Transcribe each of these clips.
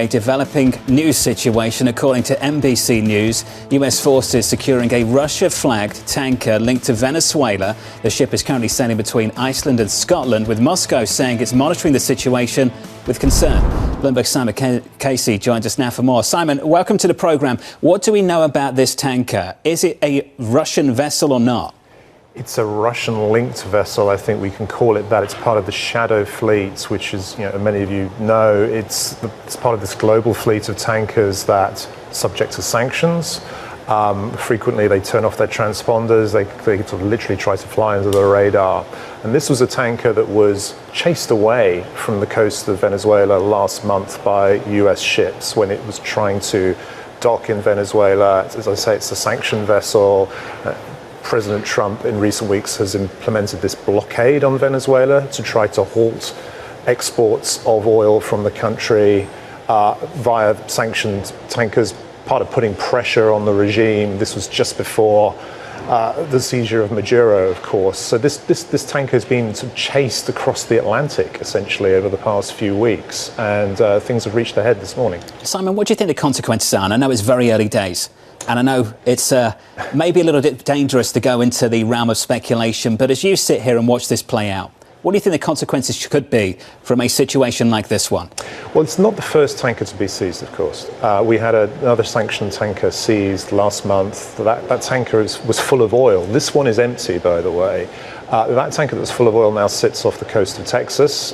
a developing news situation. According to NBC News, US forces securing a Russia-flagged tanker linked to Venezuela. The ship is currently sailing between Iceland and Scotland, with Moscow saying it's monitoring the situation with concern. Bloomberg's Simon Casey joins us now for more. Simon, welcome to the programme. What do we know about this tanker? Is it a Russian vessel or not? It's a Russian-linked vessel, I think we can call it that. It's part of the Shadow Fleet, which is, many of you know, it's part of this global fleet of tankers that subject to sanctions. Frequently they turn off their transponders, they sort of literally try to fly under the radar. And this was a tanker that was chased away from the coast of Venezuela last month by US ships when it was trying to dock in Venezuela. As I say, it's a sanctioned vessel. President Trump in recent weeks has implemented this blockade on Venezuela to try to halt exports of oil from the country via sanctioned tankers, part of putting pressure on the regime. This was just before the seizure of Maduro, of course. So this tanker has been sort of chased across the Atlantic, essentially, over the past few weeks, and things have reached their head this morning. Simon, what do you think the consequences are? And I know it's very early days, and I know it's maybe a little bit dangerous to go into the realm of speculation, but as you sit here and watch this play out, what do you think the consequences could be from a situation like this one? Well, it's not the first tanker to be seized, of course. We had another sanctioned tanker seized last month. That tanker was full of oil. This one is empty, by the way. That tanker that's full of oil now sits off the coast of Texas.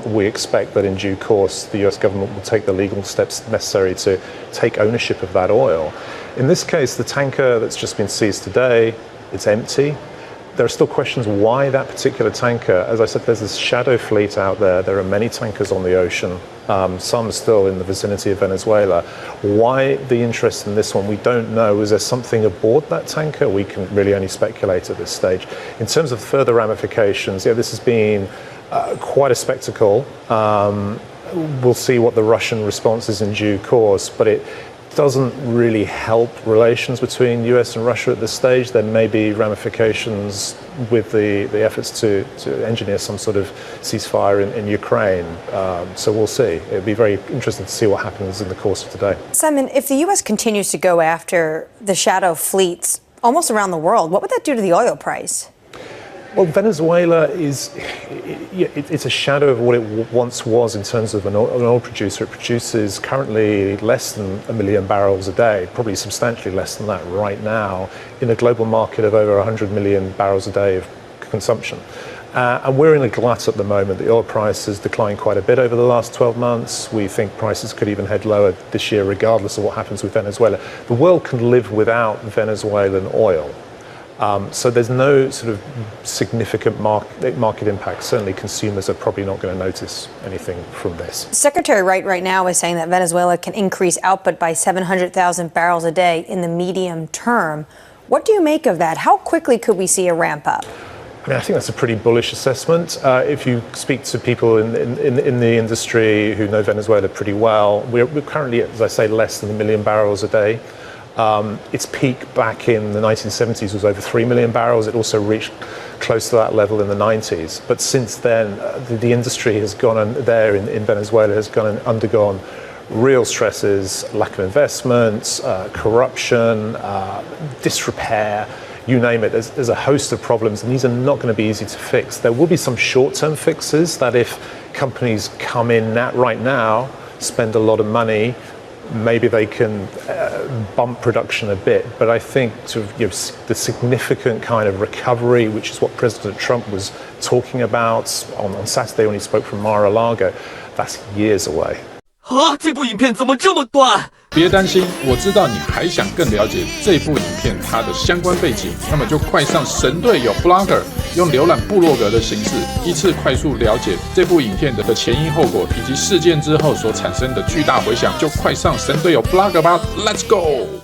We expect that in due course the US government will take the legal steps necessary to take ownership of that oil. In this case, the tanker that's just been seized today, it's empty. There are still questions why that particular tanker. As I said, there's this shadow fleet out there. There are many tankers on the ocean, some still in the vicinity of Venezuela. Why the interest in this one, we don't know. Is there something aboard that tanker? We can really only speculate at this stage. In terms of further ramifications, this has been quite a spectacle. We'll see what the Russian response is in due course, but it doesn't really help relations between US and Russia at this stage. There may be ramifications with the efforts to engineer some sort of ceasefire in Ukraine. So we'll see. It'll be very interesting to see what happens in the course of today. Simon, if the US continues to go after the shadow fleets almost around the world, what would that do to the oil price? Well, Venezuela it's a shadow of what it once was in terms of an oil producer. It produces currently less than 1 million barrels a day, probably substantially less than that right now, in a global market of over 100 million barrels a day of consumption. And we're in a glut at the moment. The oil price has declined quite a bit over the last 12 months. We think prices could even head lower this year, regardless of what happens with Venezuela. The world can live without Venezuelan oil. So there's no sort of significant market impact. Certainly consumers are probably not going to notice anything from this. Secretary Wright right now is saying that Venezuela can increase output by 700,000 barrels a day in the medium term. What do you make of that? How quickly could we see a ramp up? I mean, I think that's a pretty bullish assessment. If you speak to people in the industry who know Venezuela pretty well, we're currently, as I say, less than 1 million barrels a day. Its peak back in the 1970s was over 3 million barrels. It also reached close to that level in the 90s. But since then, the industry has gone in Venezuela has undergone real stresses, lack of investment, corruption, disrepair, you name it. There's a host of problems, and these are not going to be easy to fix. There will be some short-term fixes that if companies come in right now, spend a lot of money, maybe they can bump production a bit, but I think the significant kind of recovery, which is what President Trump was talking about on Saturday when he spoke from Mar-a-Lago, that's years away. 这部影片怎么这么短？别担心，我知道你还想更了解这部影片它的相关背景，那么就快上神队友Blogger，用浏览部落格的形式，依次快速了解这部影片的前因后果，以及事件之后所产生的巨大回响，就快上神队友Blogger吧 ，Let's go！